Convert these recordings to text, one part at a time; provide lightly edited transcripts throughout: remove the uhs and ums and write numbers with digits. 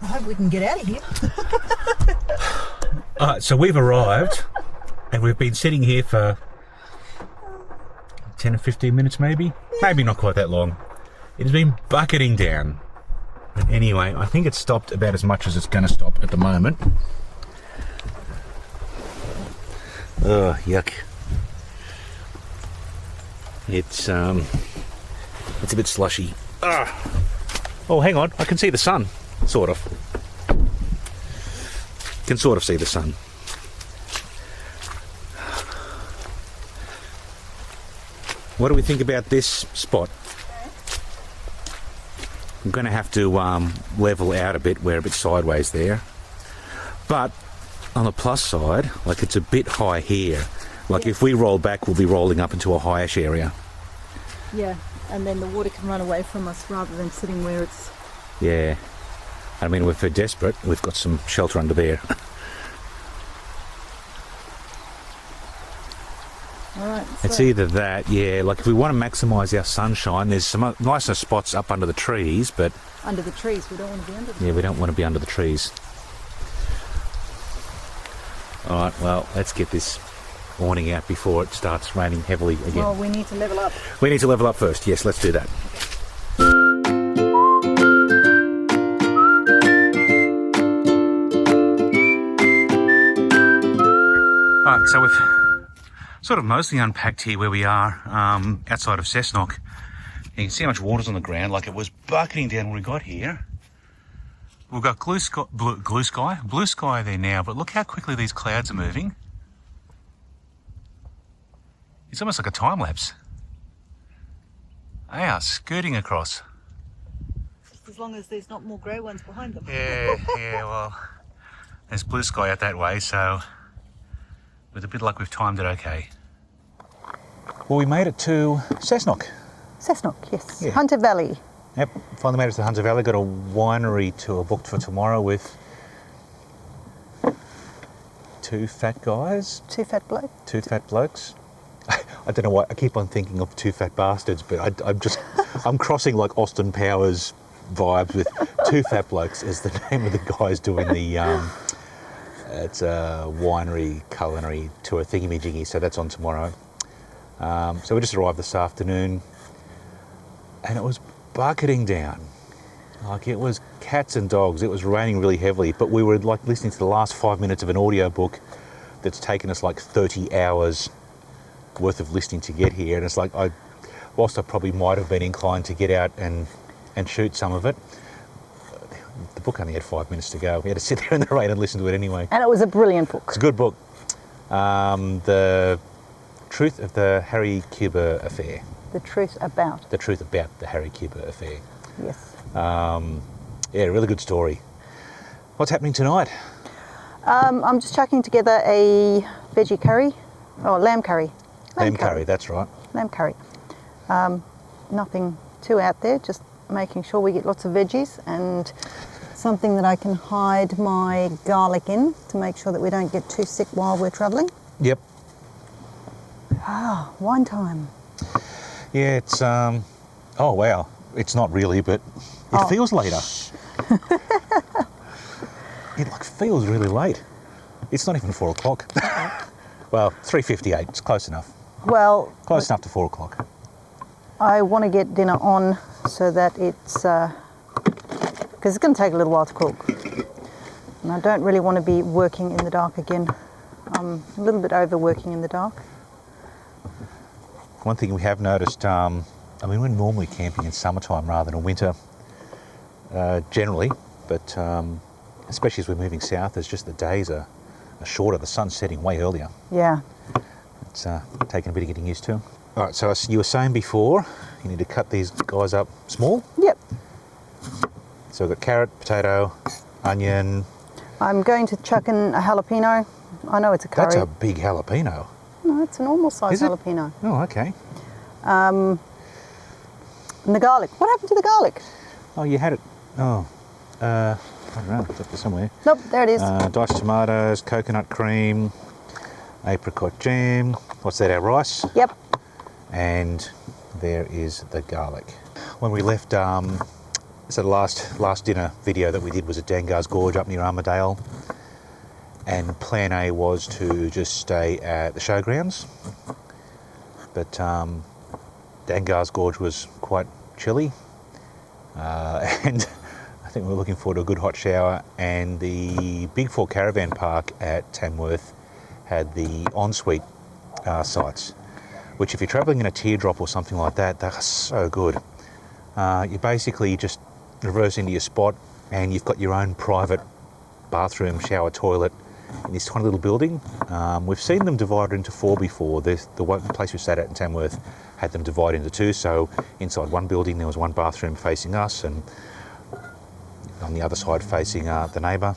I hope we can get out of here. Alright, so we've arrived and we've been sitting here for 10 or 15 minutes maybe? Maybe not quite that long. It has been bucketing down. But anyway, I think it's stopped about as much as it's going to stop at the moment. Oh, yuck. It's a bit slushy. Oh, hang on, I can see the sun, sort of. Can sort of see the sun. What do we think about this spot? I'm going to have to level out a bit. We're a bit sideways there. But on the plus side, like it's a bit high here. Like if we roll back, we'll be rolling up into a highish area. Yeah, and then the water can run away from us rather than sitting where it's... Yeah. I mean, if we're desperate, we've got some shelter under there. Alright, so... It's either that, yeah, like if we want to maximise our sunshine, there's some nicer spots up under the trees, but... Under the trees, we don't want to be under the trees. Yeah, we don't want to be under the trees. Alright, well, let's get this awning out before it starts raining heavily again. Well, we need to level up. We need to level up first, yes, let's do that. Alright, so we've sort of mostly unpacked here where we are, outside of Cessnock. You can see how much water's on the ground, like it was bucketing down when we got here. We've got blue sky there now, but look how quickly these clouds are moving. It's almost like a time lapse. They are scooting across. Just as long as there's not more grey ones behind them. Yeah, well, there's blue sky out that way, so with a bit of luck we've timed it okay. Well, we made it to Cessnock. Cessnock, yes. Yeah. Hunter Valley. Yep, finally made it to Hunter Valley. Got a winery tour booked for tomorrow with two fat guys. Two Fat Blokes. Two Fat Blokes. I don't know why, I keep on thinking of Two Fat Bastards, but I'm crossing like Austin Powers vibes with Two Fat Blokes is the name of the guys doing the, it's a winery culinary tour thingy-majiggy, so that's on tomorrow. So we just arrived this afternoon and it was bucketing down. Like it was cats and dogs. It was raining really heavily, but we were like listening to the last 5 minutes of an audiobook that's taken us like 30 hours worth of listening to get here. And it's like, whilst I probably might have been inclined to get out and shoot some of it, the book only had 5 minutes to go. We had to sit there in the rain and listen to it anyway. And it was a brilliant book. It's a good book. The Truth of the Harry Cuba Affair. The truth about. The truth about the Harry Cuba Affair. Yes. Yeah, really good story. What's happening tonight? I'm just chucking together a veggie curry, or lamb curry. Lamb curry, that's right. Lamb curry. Nothing too out there, just making sure we get lots of veggies and something that I can hide my garlic in to make sure that we don't get too sick while we're travelling. Yep. Ah, wine time. Yeah, it's, oh wow, it's not really, but it feels later. It like feels really late. It's not even 4 o'clock. Well, 3:58, it's close enough. Well, Close enough to 4 o'clock. I want to get dinner on so that it's, because it's going to take a little while to cook. And I don't really want to be working in the dark again. I'm a little bit over working in the dark. One thing we have noticed, I mean, we're normally camping in summertime rather than winter, generally, but especially as we're moving south, it's just the days are shorter, the sun's setting way earlier. Yeah. It's taking a bit of getting used to. All right, so as you were saying before, you need to cut these guys up small. Yep. So we've got carrot, potato, onion. I'm going to chuck in a jalapeno. I know it's a curry. That's a big jalapeno. No, it's a normal size Is it? jalapeno. Oh, okay. And the garlic. What happened to the garlic? Oh, you had it. Oh, I don't know. It's up there somewhere. Nope, there it is. Diced tomatoes, coconut cream, apricot jam. What's that, our rice? So the last dinner video that we did was at Dangars Gorge up near Armadale, and plan A was to just stay at the showgrounds, but Dangars Gorge was quite chilly, and I think we were looking forward to a good hot shower, and the Big Four Caravan Park at Tamworth had the Ensuite sites, which if you're travelling in a Teardrop or something like that, they're so good. You basically just reverse into your spot and you've got your own private bathroom, shower, toilet in this tiny little building. We've seen them divided into 4 before. The place we stayed at in Tamworth had them divided into 2, so inside one building there was one bathroom facing us and on the other side facing the neighbour.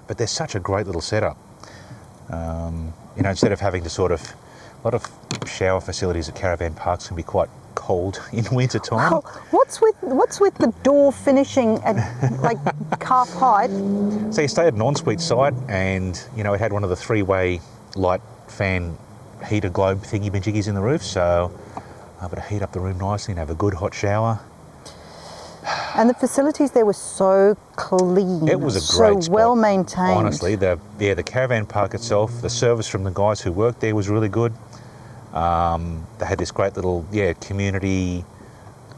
But they're such a great little setup. Instead of having to a lot of shower facilities at caravan parks can be quite cold in winter time. Oh, what's with the door finishing at like calf height? So you stay at an ensuite site, and it had one of the 3-way light fan heater globe thingy majiggies in the roof, so I able to heat up the room nicely and have a good hot shower. And the facilities there were so clean. It was a great so spot, well maintained. honestly. The caravan park itself, the service from the guys who worked there was really good. They had this great little community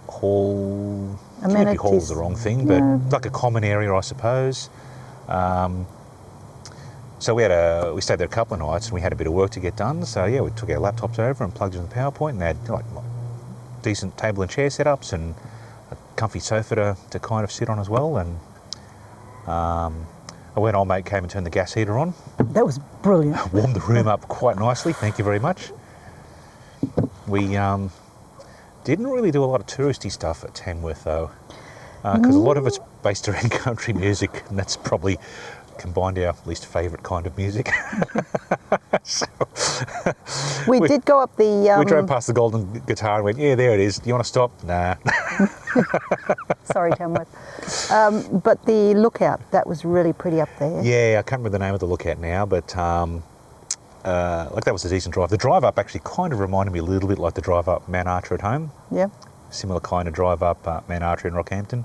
hall. Community hall is the wrong thing, but like a common area, I suppose. So we stayed there a couple of nights and we had a bit of work to get done. So we took our laptops over and plugged in the PowerPoint, and they had like decent table and chair setups and a comfy sofa to kind of sit on as well. And when old mate came and turned the gas heater on, that was brilliant. Warmed the room up quite nicely. Thank you very much. We didn't really do a lot of touristy stuff at Tamworth though, because a lot of it's based around country music, and that's probably combined our least favourite kind of music. We did go up the... we drove past the Golden Guitar and went, yeah, there it is. Do you want to stop? Nah. Sorry, Tamworth. But the lookout, that was really pretty up there. Yeah, I can't remember the name of the lookout now, but that was a decent drive. The drive up actually kind of reminded me a little bit like the drive up Mount Archer at home. Yeah. Similar kind of drive up Mount Archer in Rockhampton.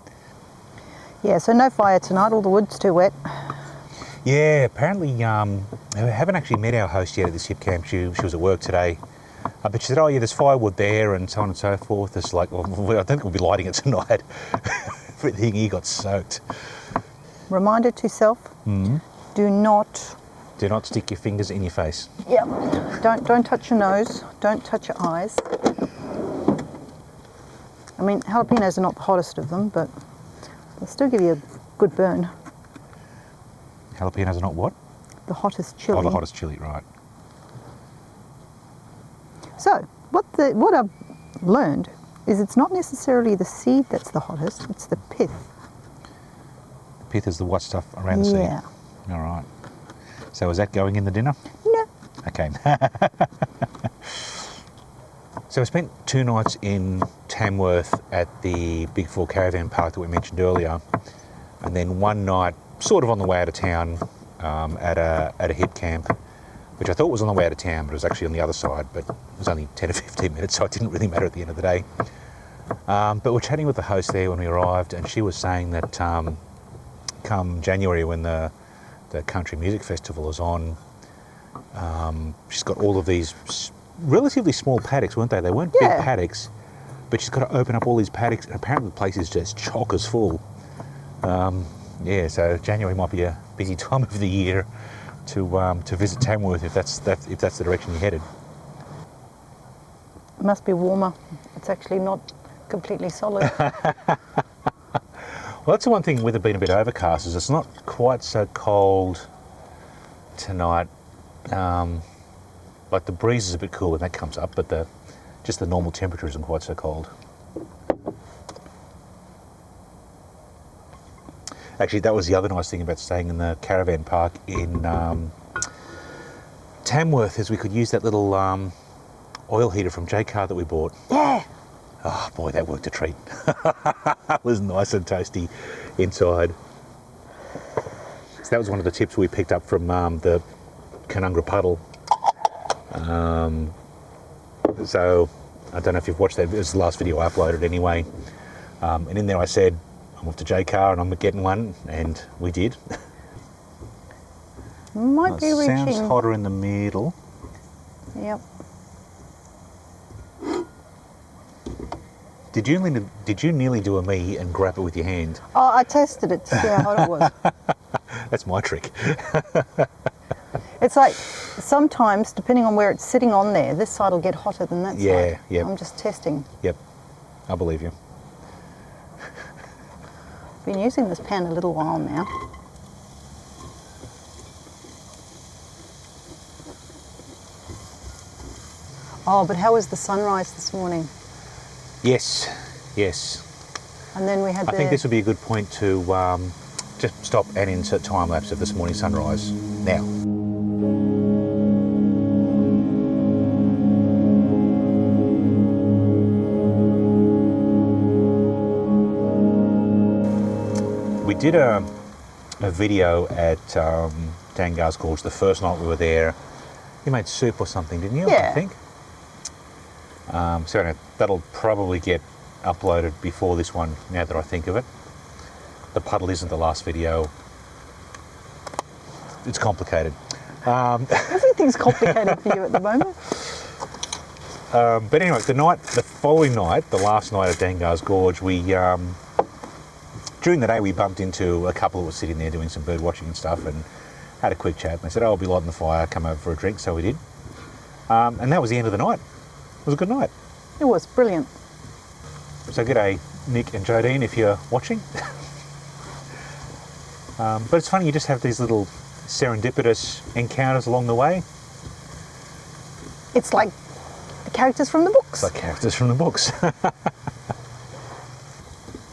Yeah, so no fire tonight, all the wood's too wet. Yeah, apparently we haven't actually met our host yet at this HipCamp. She was at work today. But she said, oh yeah, there's firewood there and so on and so forth. It's like, well, I think we'll be lighting it tonight. Everything here got soaked. Reminder to self, do not stick your fingers in your face. Yeah, don't touch your nose, don't touch your eyes. I mean, jalapeños are not the hottest of them, but they'll still give you a good burn. Jalapeños are not what? The hottest chili. Oh, the hottest chili, right. So, what I've learned is it's not necessarily the seed that's the hottest, it's the pith. The pith is the what stuff around the seed? Yeah. All right. So is that going in the dinner? No. Okay. So we spent 2 nights in Tamworth at the Big Four Caravan Park that we mentioned earlier, and then 1 night sort of on the way out of town at a HipCamp, which I thought was on the way out of town, but it was actually on the other side, but it was only 10 or 15 minutes, so it didn't really matter at the end of the day. But we're chatting with the host there when we arrived, and she was saying that come January when the Country Music Festival is on, she's got all of these relatively small paddocks, weren't they? They weren't big paddocks, but she's got to open up all these paddocks, and apparently the place is just chockers full. So January might be a busy time of the year to visit Tamworth if that's the direction you're headed. It must be warmer. It's actually not completely solid. Well, that's the one thing with it being a bit overcast, is it's not quite so cold tonight. Like the breeze is a bit cool when that comes up, but just the normal temperature isn't quite so cold. Actually, that was the other nice thing about staying in the caravan park in Tamworth, is we could use that little oil heater from Jaycar that we bought. Yeah. Oh boy, that worked a treat. It was nice and toasty inside. So that was one of the tips we picked up from the Canungra Puddle. So I don't know if you've watched that. It was the last video I uploaded anyway. And in there I said, I'm off to Jaycar and I'm getting one, and we did. Might be reaching. Sounds hotter in the middle. Yep. Did you nearly do a me and grab it with your hand? Oh, I tested it to see how hot it was. That's my trick. It's like sometimes, depending on where it's sitting on there, this side will get hotter than that side. Yeah. I'm just testing. Yep, I believe you. Been using this pan a little while now. Oh, but how was the sunrise this morning? Yes. And then we had I think this would be a good point to just stop and insert time lapse of this morning sunrise now. We did a video at Dangars Gorge the first night we were there. You made soup or something, didn't you? Yeah. I think. So that'll probably get uploaded before this one, now that I think of it. The puddle isn't the last video. It's complicated. Everything's complicated for you at the moment. But anyway, the following night, the last night at Dangars Gorge, we during the day we bumped into a couple that were sitting there doing some bird watching and stuff, and had a quick chat. And they said, "Oh, I'll be lighting the fire. Come over for a drink." So we did, and that was the end of the night. It was a good night. It was brilliant. So g'day, Nick and Jodine, if you're watching. But it's funny, you just have these little serendipitous encounters along the way. It's like the characters from the books. It's like characters from the books.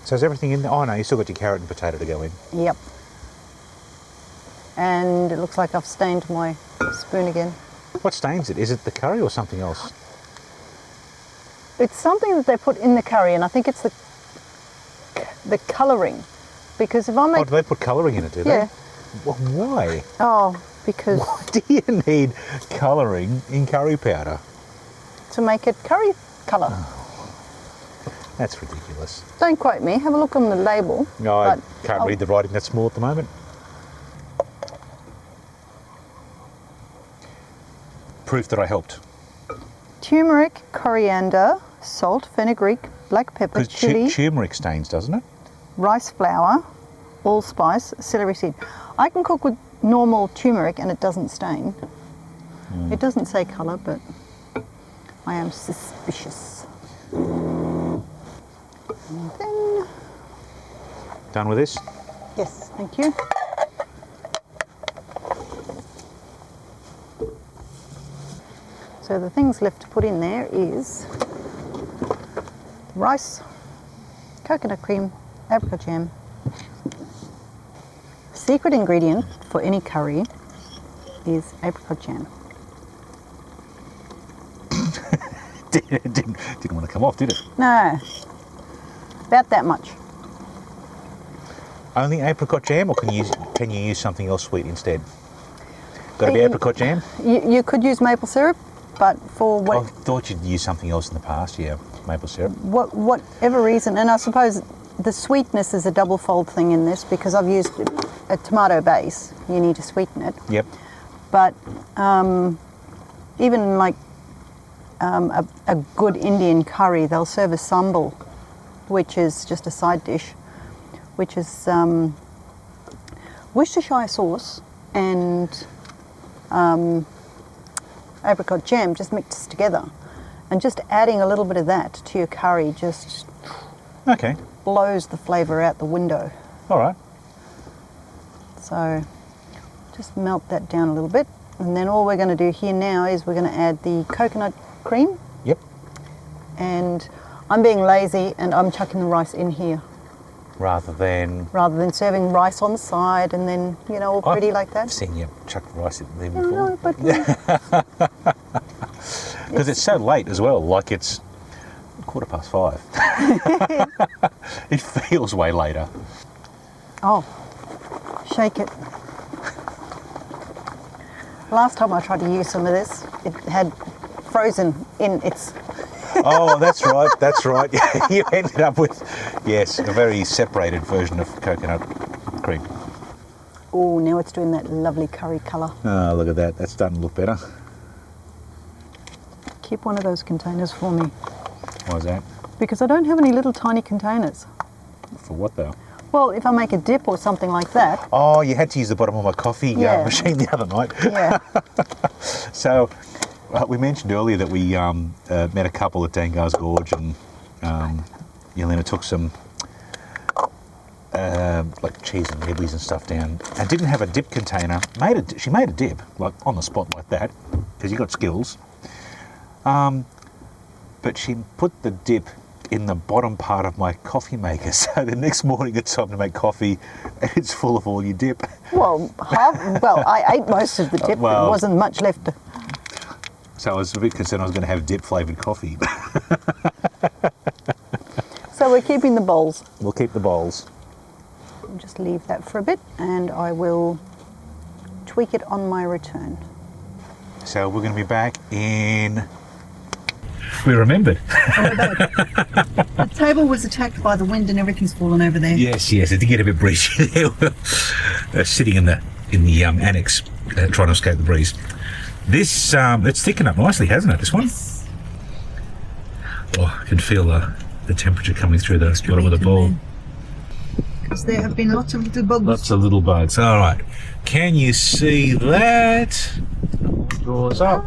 So is everything in there? Oh no, you still got your carrot and potato to go in. Yep. And it looks like I've stained my spoon again. What stains it? Is it the curry or something else? It's something that they put in the curry, and I think it's the colouring. Because if I make... Oh, do they put colouring in it, do they? Yeah. Well, why? Oh, because... Why do you need colouring in curry powder? To make it curry colour. That's ridiculous. Don't quote me. Have a look on the label. No, I but can't read the writing that small at the moment. Proof that I helped. Turmeric, coriander, salt, fenugreek, black pepper, Because chilli, turmeric stains, doesn't it? rice flour, allspice, celery seed. I can cook with normal turmeric and it doesn't stain. It doesn't say colour, but I am suspicious. And then... Done with this? Yes, thank you. So the things left to put in there is rice, coconut cream, apricot jam. Secret ingredient for any curry is apricot jam. Didn't want to come off, did it? No, about that much. Only apricot jam, or can you use something else sweet instead? Got to be apricot jam? You could use maple syrup, but for I thought you'd used something else in the past, yeah, maple syrup. whatever reason, and I suppose the sweetness is a double fold thing in this because I've used a tomato base. You need to sweeten it. Yep. But even like a good Indian curry, they'll serve a sambal, which is just a side dish, which is Worcestershire sauce and apricot jam just mixed together. And just adding a little bit of that to your curry just Okay. blows the flavour out the window. All right. So just melt that down a little bit. And then all we're going to do here now is we're going to add the coconut cream. Yep. And I'm being lazy and I'm chucking the rice in here Rather than serving rice on the side and then, you know, all pretty like that. I've seen you chuck the rice in there No, before. but Because it's so late as well, like it's 5:15. It feels way later. oh, shake it. Last time I tried to use some of this, it had frozen in its... Oh, that's right. You ended up with Yes, a very separated version of coconut cream. Oh, now it's doing that lovely curry colour. Oh, look at that. That's starting to look better. Keep one of those containers for me. Why is that? Because I don't have any little tiny containers. For what though? Well, if I make a dip or something like that. Oh, you had to use the bottom of my coffee machine the other night. Yeah. So, we mentioned earlier that we met a couple at Dangars Gorge, and Yelena took some like cheese and nibblies and stuff down, and didn't have a dip container. She made a dip, like on the spot like that, because you got skills. But she put the dip in the bottom part of my coffee maker, so the next morning it's time to make coffee and it's full of all your dip. Well, I ate most of the dip, Well, there wasn't much left. So I was a bit concerned I was going to have dip flavoured coffee. So we're keeping the bowls. We'll keep the bowls. I'll just leave that for a bit and I will tweak it on my return. So we're going to be back in... We remembered. The table was attacked by the wind and everything's fallen over there. Yes, it did get a bit breezy there. Sitting in the annex, trying to escape the breeze. This it's thickened up nicely, hasn't it? This one. Yes. Oh, I can feel the temperature coming through the bottom of the bowl. Because there have been lots of little bugs. Lots of little bugs. All right. Can you see that? Draws up.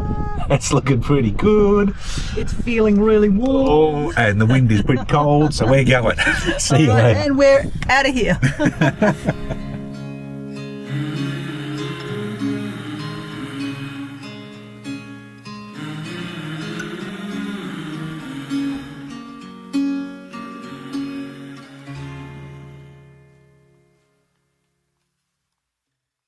That's looking pretty good. It's feeling really warm. Oh, and the wind is pretty cold, so we're going. See you later. And we're out of here.